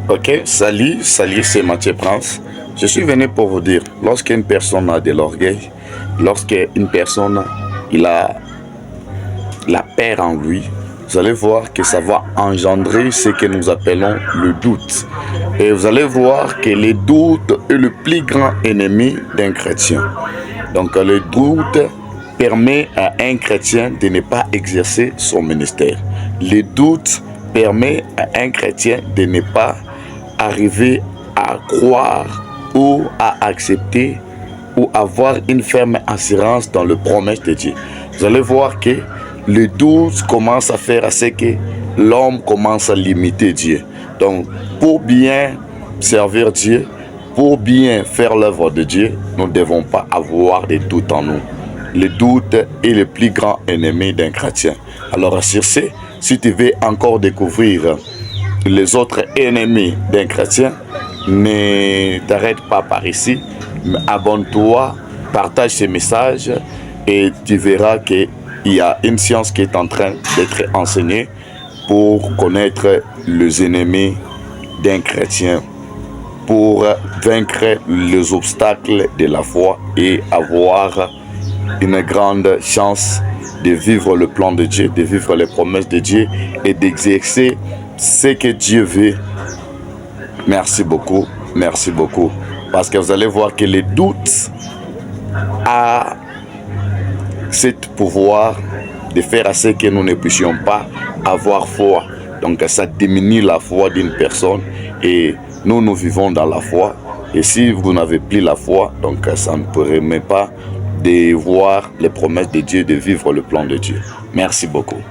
Ok, salut, c'est Mathieu Prince. Je suis venu pour vous dire, lorsqu'une personne a de l'orgueil, lorsqu'une personne il a la peur en lui, vous allez voir que ça va engendrer ce que nous appelons le doute. Et vous allez voir que le doute est le plus grand ennemi d'un chrétien. Donc le doute permet à un chrétien de ne pas exercer son ministère. Le doute permet à un chrétien de ne pas arriver à croire ou à accepter ou avoir une ferme assurance dans le promesse de Dieu. Vous allez voir que le doute commence à faire à ce que l'homme commence à limiter Dieu. Donc, pour bien servir Dieu, pour bien faire l'œuvre de Dieu, nous ne devons pas avoir de doute en nous. Le doute est le plus grand ennemi d'un chrétien. Alors, sur ce, si tu veux encore découvrir les autres ennemis d'un chrétien, ne t'arrête pas par ici, mais abonne-toi, partage ces messages et tu verras qu'il y a une science qui est en train d'être enseignée pour connaître les ennemis d'un chrétien, pour vaincre les obstacles de la foi et avoir une grande chance de vivre le plan de Dieu, de vivre les promesses de Dieu et d'exercer ce que Dieu veut. Merci beaucoup, parce que vous allez voir que le doute a ce pouvoir de faire à ce que nous ne puissions pas avoir foi. Donc ça diminue la foi d'une personne et nous vivons dans la foi. Et si vous n'avez plus la foi, donc ça ne permet pas de voir les promesses de Dieu, de vivre le plan de Dieu. Merci beaucoup.